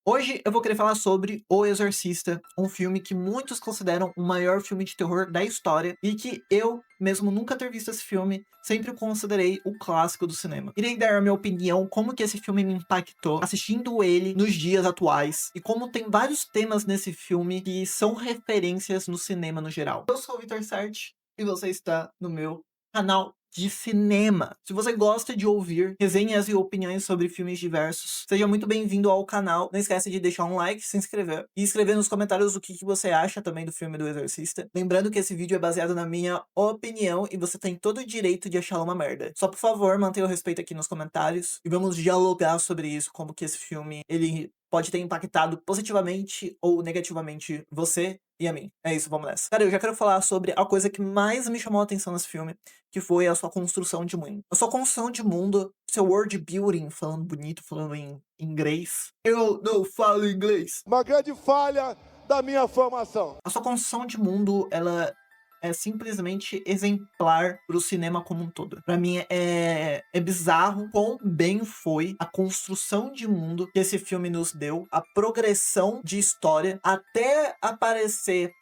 Hoje eu vou querer falar sobre O Exorcista, um filme que muitos consideram o maior filme de terror da história e que eu, mesmo nunca ter visto esse filme, sempre o considerei o clássico do cinema. Irei dar a minha opinião como que esse filme me impactou assistindo ele nos dias atuais e como tem vários temas nesse filme que são referências no cinema no geral. Eu sou o Vitor Sarti e você está no meu canal de cinema. Se você gosta de ouvir resenhas e opiniões sobre filmes diversos, seja muito bem-vindo ao canal. Não esquece de deixar um like, se inscrever e escrever nos comentários o que você acha também do filme do Exorcista. Lembrando que esse vídeo é baseado na minha opinião e você tem todo o direito de achá-la uma merda. Só por favor, mantenha o respeito aqui nos comentários e vamos dialogar sobre isso, como que esse filme, ele pode ter impactado positivamente ou negativamente você e a mim. É isso, vamos nessa. Cara, eu já quero falar sobre a coisa que mais me chamou a atenção nesse filme, que foi a sua construção de mundo. A sua construção de mundo, seu world building, falando bonito, falando em inglês. Eu não falo inglês. Uma grande falha da minha formação. A sua construção de mundo, ela é simplesmente exemplar pro cinema como um todo. Pra mim é bizarro quão bem foi a construção de mundo que esse filme nos deu, a progressão de história até aparecer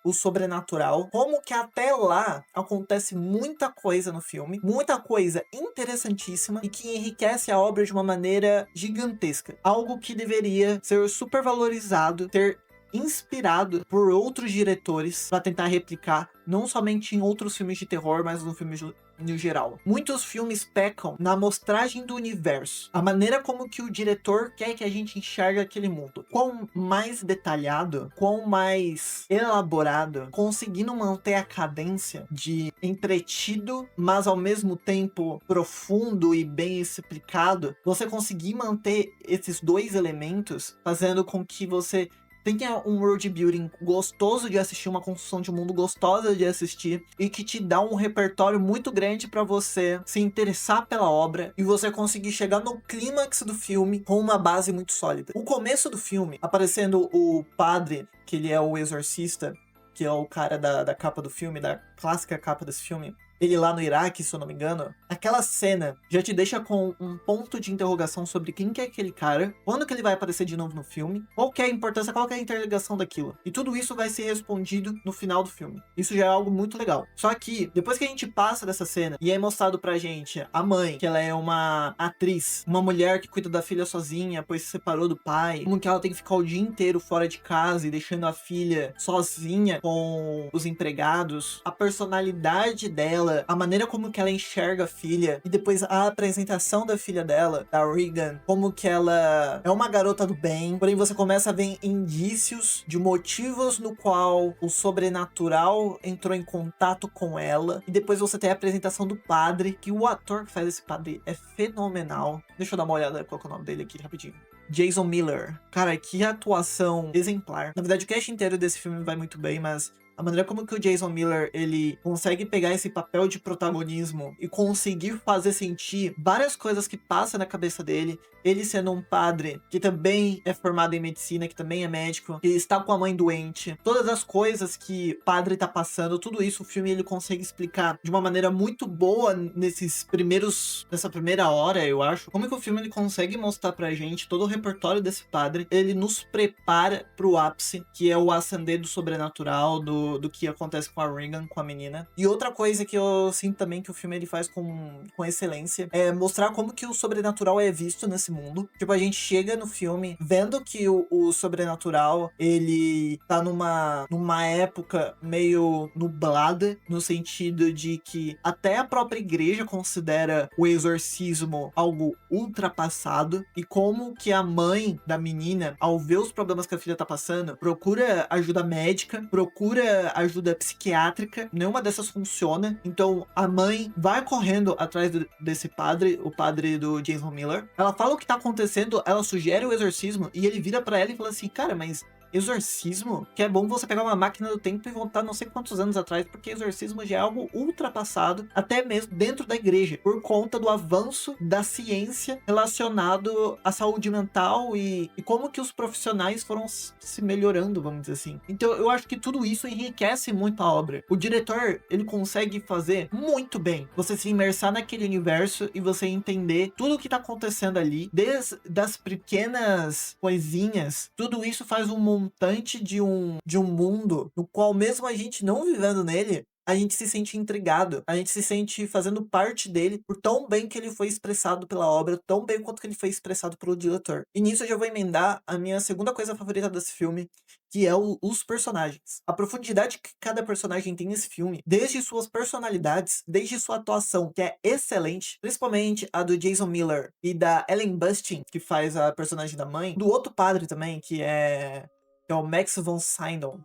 o sobrenatural, como que até lá acontece muita coisa no filme, muita coisa interessantíssima e que enriquece a obra de uma maneira gigantesca. Algo que deveria ser super valorizado, ter inspirado por outros diretores para tentar replicar, não somente em outros filmes de terror, mas no filme no geral. Muitos filmes pecam na mostragem do universo, a maneira como que o diretor quer que a gente enxergue aquele mundo. Quão mais detalhado, quão mais elaborado, conseguindo manter a cadência de entretido, mas ao mesmo tempo profundo e bem explicado, você conseguir manter esses dois elementos, fazendo com que você tenha um world building gostoso de assistir, uma construção de mundo gostosa de assistir e que te dá um repertório muito grande pra você se interessar pela obra e você conseguir chegar no clímax do filme com uma base muito sólida. O começo do filme, aparecendo o padre, que ele é o exorcista, que é o cara da capa do filme, da clássica capa desse filme, ele lá no Iraque, se eu não me engano, aquela cena já te deixa com um ponto de interrogação sobre quem que é aquele cara, quando que ele vai aparecer de novo no filme, qual que é a importância, qual que é a interligação daquilo. E tudo isso vai ser respondido no final do filme. Isso já é algo muito legal. Só que, depois que a gente passa dessa cena e é mostrado pra gente a mãe, que ela é uma atriz, uma mulher que cuida da filha sozinha, pois se separou do pai, como que ela tem que ficar o dia inteiro fora de casa e deixando a filha sozinha com os empregados, a personalidade dela, a maneira como que ela enxerga a filha, e depois a apresentação da filha dela, da Regan, como que ela é uma garota do bem, porém você começa a ver indícios de motivos no qual o sobrenatural entrou em contato com ela, e depois você tem a apresentação do padre, que o ator que faz esse padre é fenomenal. Deixa eu dar uma olhada qual que é o nome dele aqui rapidinho. Jason Miller. Cara, que atuação exemplar. Na verdade, o cast inteiro desse filme vai muito bem, mas a maneira como que o Jason Miller, ele consegue pegar esse papel de protagonismo e conseguir fazer sentir várias coisas que passam na cabeça dele, ele sendo um padre que também é formado em medicina, que também é médico, que está com a mãe doente, todas as coisas que o padre tá passando, tudo isso o filme ele consegue explicar de uma maneira muito boa nessa primeira hora, eu acho. Como é que o filme ele consegue mostrar pra gente todo o repertório desse padre, ele nos prepara pro ápice, que é o ascender do sobrenatural, do que acontece com a Regan, com a menina. E outra coisa que eu sinto também que o filme ele faz com excelência é mostrar como que o sobrenatural é visto nesse mundo. Tipo, a gente chega no filme vendo que o sobrenatural ele tá numa época meio nublada, no sentido de que até a própria igreja considera o exorcismo algo ultrapassado, e como que a mãe da menina, ao ver os problemas que a filha tá passando, procura ajuda médica, procura ajuda psiquiátrica, nenhuma dessas funciona, então a mãe vai correndo atrás desse padre, o padre do Jason Miller, ela fala o que tá acontecendo, ela sugere o exorcismo, e ele vira pra ela e fala assim, cara, mas Exorcismo, que é bom você pegar uma máquina do tempo e voltar não sei quantos anos atrás, porque Exorcismo já é algo ultrapassado, até mesmo dentro da igreja, por conta do avanço da ciência relacionado à saúde mental e como que os profissionais foram se melhorando, vamos dizer assim. Então eu acho que tudo isso enriquece muito a obra. O diretor, ele consegue fazer muito bem você se imersar naquele universo e você entender tudo o que tá acontecendo ali, desde das pequenas coisinhas. Tudo isso faz um montante de um mundo no qual, mesmo a gente não vivendo nele, a gente se sente intrigado, a gente se sente fazendo parte dele por tão bem que ele foi expressado pela obra, tão bem quanto que ele foi expressado pelo diretor. E nisso eu já vou emendar a minha segunda coisa favorita desse filme, que é os personagens. A profundidade que cada personagem tem nesse filme, desde suas personalidades, desde sua atuação, que é excelente, principalmente a do Jason Miller e da Ellen Burstyn, que faz a personagem da mãe, do outro padre também, que é o Max von Sydow,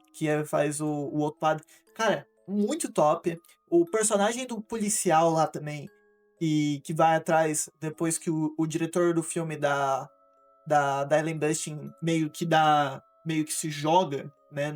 faz o outro padre. Cara, muito top. O personagem do policial lá também, que vai atrás, depois que o diretor do filme da Ellen Burstyn meio que se joga, né,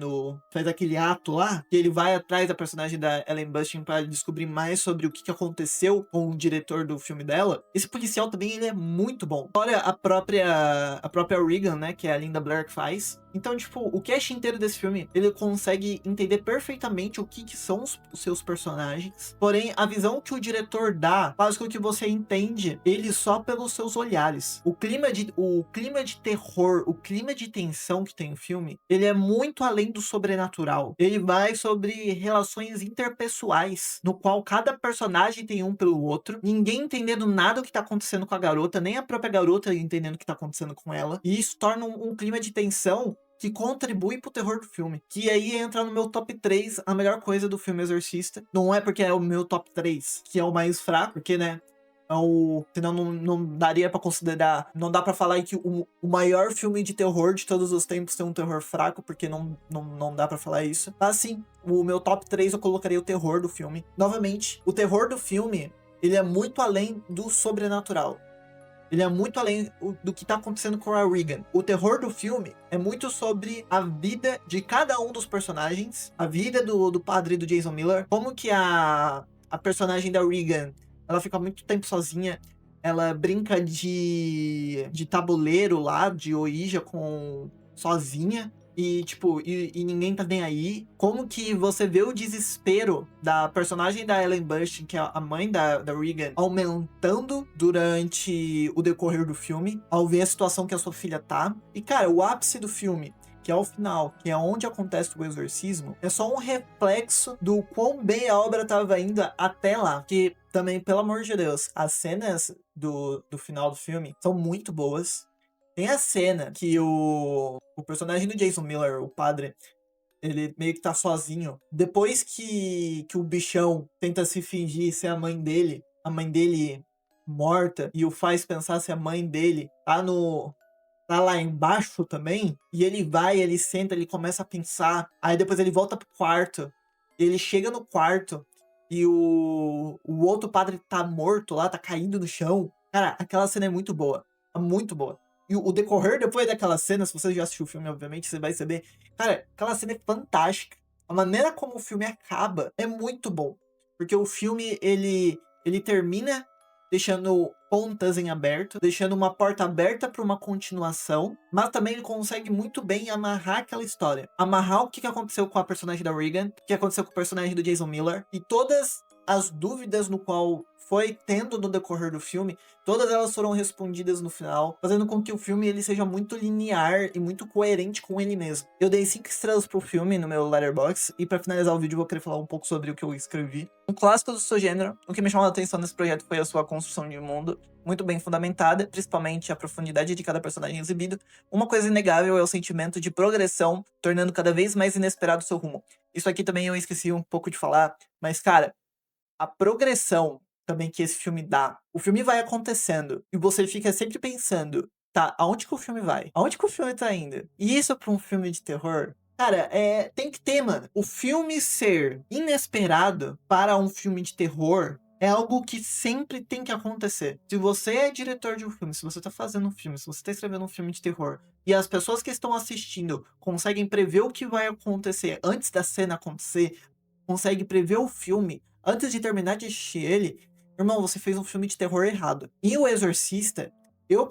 faz aquele ato lá, que ele vai atrás da personagem da Ellen Burstyn para descobrir mais sobre o que aconteceu com o diretor do filme dela. Esse policial também, ele é muito bom. Olha a própria Regan, né, que é a Linda Blair que faz. Então, tipo, o cast inteiro desse filme, ele consegue entender perfeitamente o que são os seus personagens. Porém, a visão que o diretor dá faz com que você entende ele só pelos seus olhares. O clima de terror, o clima de tensão que tem no filme, ele é muito além do sobrenatural. Ele vai sobre relações interpessoais, no qual cada personagem tem um pelo outro, ninguém entendendo nada do que tá acontecendo com a garota, nem a própria garota entendendo o que tá acontecendo com ela. E isso torna um clima de tensão que contribui pro terror do filme. Que aí entra no meu top 3 a melhor coisa do filme Exorcista. Não é porque é o meu top 3 que é o mais fraco, porque, né, senão não daria pra considerar, não dá pra falar que o maior filme de terror de todos os tempos tem um terror fraco, porque não dá pra falar isso. Mas sim, o meu top 3 eu colocaria o terror do filme. Novamente, o terror do filme, ele é muito além do sobrenatural. Ele é muito além do que tá acontecendo com a Regan. O terror do filme é muito sobre a vida de cada um dos personagens, a vida do padre do Jason Miller, como que a personagem da Regan, ela fica muito tempo sozinha, ela brinca de tabuleiro lá, de Ouija sozinha. E, tipo, e ninguém tá nem aí. Como que você vê o desespero da personagem da Ellen Burstyn, que é a mãe da Regan, aumentando durante o decorrer do filme, ao ver a situação que a sua filha tá. E, cara, o ápice do filme, que é o final, que é onde acontece o exorcismo, é só um reflexo do quão bem a obra tava indo até lá. Que também, pelo amor de Deus, as cenas do final do filme são muito boas. Tem a cena que o personagem do Jason Miller, o padre, ele meio que tá sozinho. Depois que o bichão tenta se fingir ser a mãe dele morta, e o faz pensar se a mãe dele tá lá embaixo também, e ele senta, ele começa a pensar, aí depois ele volta pro quarto, ele chega no quarto, e o outro padre tá morto lá, tá caído no chão. Cara, aquela cena é muito boa, muito boa. E o decorrer depois daquela cena, se você já assistiu o filme, obviamente, você vai saber. Cara, aquela cena é fantástica. A maneira como o filme acaba é muito bom. Porque o filme, ele termina deixando pontas em aberto, deixando uma porta aberta para uma continuação, mas também ele consegue muito bem amarrar aquela história. Amarrar o que aconteceu com a personagem da Regan, o que aconteceu com o personagem do Jason Miller, e todas as dúvidas no qual foi tendo no decorrer do filme, todas elas foram respondidas no final, fazendo com que o filme ele seja muito linear e muito coerente com ele mesmo. Eu dei 5 estrelas pro filme no meu Letterboxd, e pra finalizar o vídeo eu vou querer falar um pouco sobre o que eu escrevi. Um clássico do seu gênero, o que me chamou a atenção nesse projeto foi a sua construção de mundo, muito bem fundamentada, principalmente a profundidade de cada personagem exibido. Uma coisa inegável é o sentimento de progressão, tornando cada vez mais inesperado o seu rumo. Isso aqui também eu esqueci um pouco de falar, mas cara, a progressão também que esse filme dá. O filme vai acontecendo e você fica sempre pensando, tá, aonde que o filme vai? Aonde que o filme tá indo? E isso pra um filme de terror, cara, tem que ter, mano. O filme ser inesperado para um filme de terror é algo que sempre tem que acontecer. Se você é diretor de um filme, se você tá fazendo um filme, se você tá escrevendo um filme de terror, e as pessoas que estão assistindo conseguem prever o que vai acontecer antes da cena acontecer, conseguem prever o filme antes de terminar de assistir ele, irmão, você fez um filme de terror errado. E O Exorcista, eu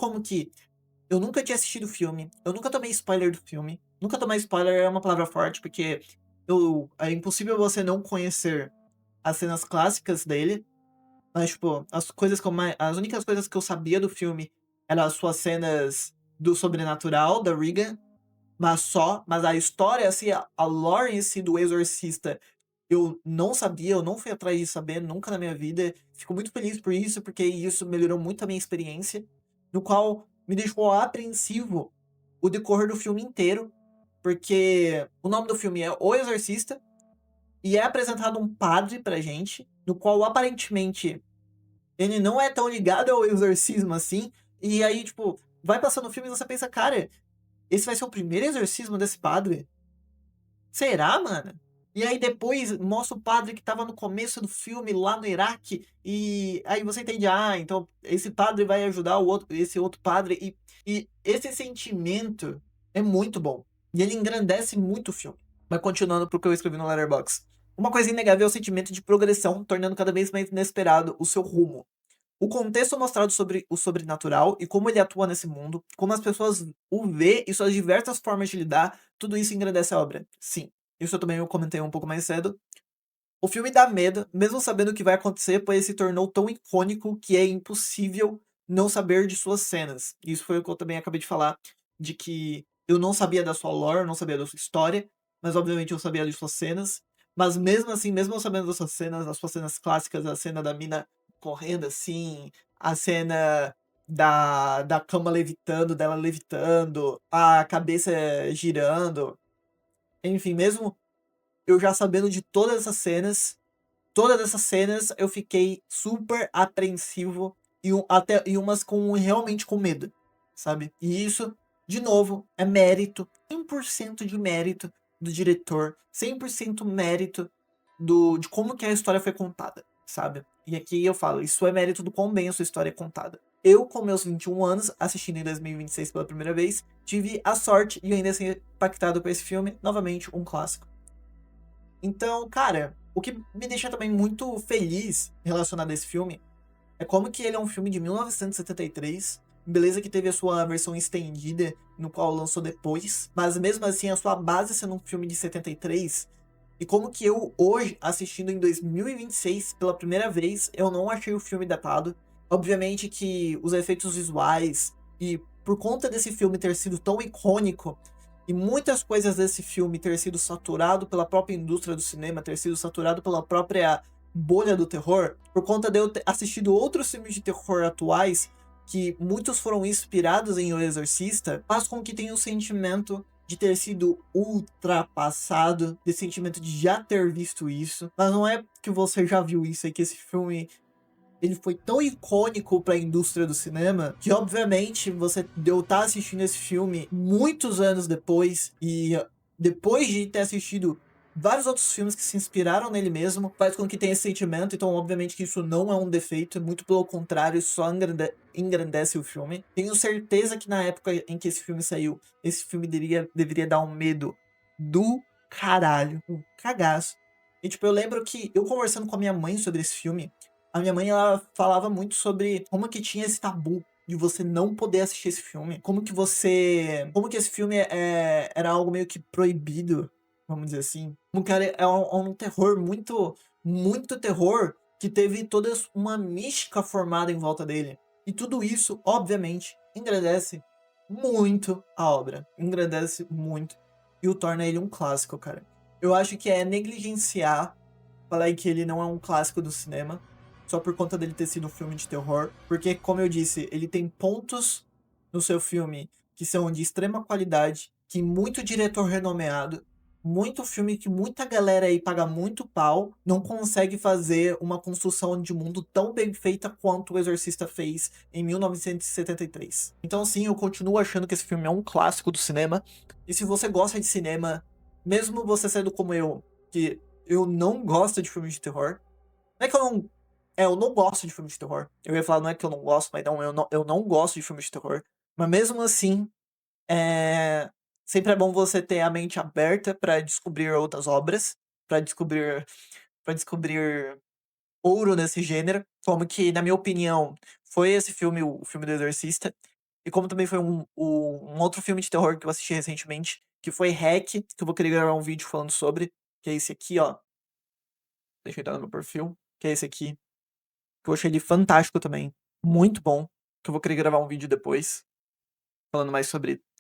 nunca tinha assistido o filme, eu nunca tomei spoiler do filme. Nunca tomar spoiler é uma palavra forte, porque é impossível você não conhecer as cenas clássicas dele. Mas, tipo, as únicas coisas que eu sabia do filme eram as suas cenas do sobrenatural, da Regan, mas a história, assim, a lore em si do Exorcista, eu não sabia, eu não fui atrás de saber nunca na minha vida. Fico muito feliz por isso, porque isso melhorou muito a minha experiência, no qual me deixou apreensivo o decorrer do filme inteiro, porque o nome do filme é O Exorcista, e é apresentado um padre pra gente, no qual aparentemente ele não é tão ligado ao exorcismo assim, e aí, tipo, vai passando o filme e você pensa, cara, esse vai ser o primeiro exorcismo desse padre? Será, mano? E aí depois mostra o padre que tava no começo do filme lá no Iraque, e aí você entende, então esse padre vai ajudar esse outro padre, e esse sentimento é muito bom. E ele engrandece muito o filme. Mas continuando pro que eu escrevi no Letterboxd. Uma coisa inegável é o sentimento de progressão, tornando cada vez mais inesperado o seu rumo. O contexto mostrado sobre o sobrenatural e como ele atua nesse mundo, como as pessoas o vê e suas diversas formas de lidar, tudo isso engrandece a obra. Sim, isso eu também comentei um pouco mais cedo. O filme dá medo, mesmo sabendo o que vai acontecer, pois ele se tornou tão icônico que é impossível não saber de suas cenas. Isso foi o que eu também acabei de falar, de que eu não sabia da sua lore, não sabia da sua história, mas obviamente eu sabia de suas cenas. Mas mesmo assim, mesmo eu sabendo das suas cenas, as suas cenas clássicas, a cena da mina correndo assim, a cena da cama levitando, dela levitando, a cabeça girando, enfim, mesmo eu já sabendo de todas essas cenas eu fiquei super apreensivo e umas com realmente com medo, sabe? E isso, de novo, é mérito, 100% de mérito do diretor, 100% mérito de como que a história foi contada, sabe? E aqui eu falo, isso é mérito do quão bem a sua história é contada. Eu, com meus 21 anos, assistindo em 2026 pela primeira vez, tive a sorte de ainda ser impactado por esse filme, novamente um clássico. Então, cara, o que me deixa também muito feliz relacionado a esse filme é como que ele é um filme de 1973, beleza que teve a sua versão estendida, no qual lançou depois, mas mesmo assim a sua base sendo um filme de 73, e como que eu hoje, assistindo em 2026 pela primeira vez, eu não achei o filme datado. Obviamente que os efeitos visuais e por conta desse filme ter sido tão icônico, e muitas coisas desse filme ter sido saturado pela própria indústria do cinema, ter sido saturado pela própria bolha do terror, por conta de eu ter assistido outros filmes de terror atuais, que muitos foram inspirados em O Exorcista, faz com que tenha o sentimento de ter sido ultrapassado, de sentimento de já ter visto isso, mas não é que você já viu isso, é que esse filme ele foi tão icônico para a indústria do cinema que, obviamente, você deu estar assistindo esse filme muitos anos depois e depois de ter assistido vários outros filmes que se inspiraram nele mesmo, faz com que tenha esse sentimento. Então, obviamente, que isso não é um defeito, muito pelo contrário, isso só engrandece o filme. Tenho certeza que na época em que esse filme saiu, esse filme deveria dar um medo do caralho, um cagaço. E, tipo, eu lembro que eu conversando com a minha mãe sobre esse filme, a minha mãe, ela falava muito sobre como que tinha esse tabu de você não poder assistir esse filme. Como que esse filme era algo meio que proibido, vamos dizer assim. Como que um terror muito terror, que teve toda uma mística formada em volta dele. E tudo isso, obviamente, engrandece muito a obra. Engrandece muito. E o torna ele um clássico, cara. Eu acho que é negligenciar falar que ele não é um clássico do cinema só por conta dele ter sido um filme de terror, porque, como eu disse, ele tem pontos no seu filme que são de extrema qualidade, que muito diretor renomeado, muito filme que muita galera aí paga muito pau, não consegue fazer uma construção de mundo tão bem feita quanto o Exorcista fez em 1973. Então, sim, eu continuo achando que esse filme é um clássico do cinema, e se você gosta de cinema, mesmo você sendo como eu, que eu não gosto de filmes de terror, não é que eu não eu não gosto de filme de terror. Eu ia falar, não é que eu não gosto, mas não, eu não gosto de filme de terror. Mas mesmo assim, eh, sempre é bom você ter a mente aberta pra descobrir outras obras, pra descobrir para descobrir ouro nesse gênero, como que, na minha opinião, foi esse filme, o filme do Exorcista, e como também foi um outro filme de terror que eu assisti recentemente, que foi Hack, que eu vou querer gravar um vídeo falando sobre, que é esse aqui, ó. Deixa eu entrar no meu perfil, que é esse aqui, que eu achei ele fantástico também, muito bom, que eu vou querer gravar um vídeo depois,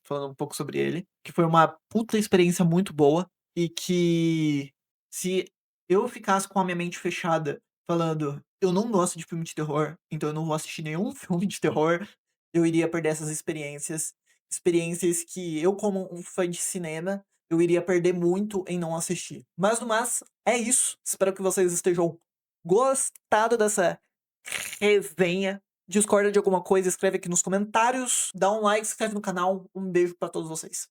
falando um pouco sobre ele, que foi uma puta experiência muito boa, e que se eu ficasse com a minha mente fechada, falando: "Eu não gosto de filme de terror, então eu não vou assistir nenhum filme de terror", eu iria perder essas experiências, experiências que eu, como um fã de cinema, eu iria perder muito em não assistir. Mas no mais, é isso, espero que vocês estejam gostado dessa resenha. Discorda de alguma coisa, escreve aqui nos comentários, dá um like, se inscreve no canal. Um beijo pra todos vocês.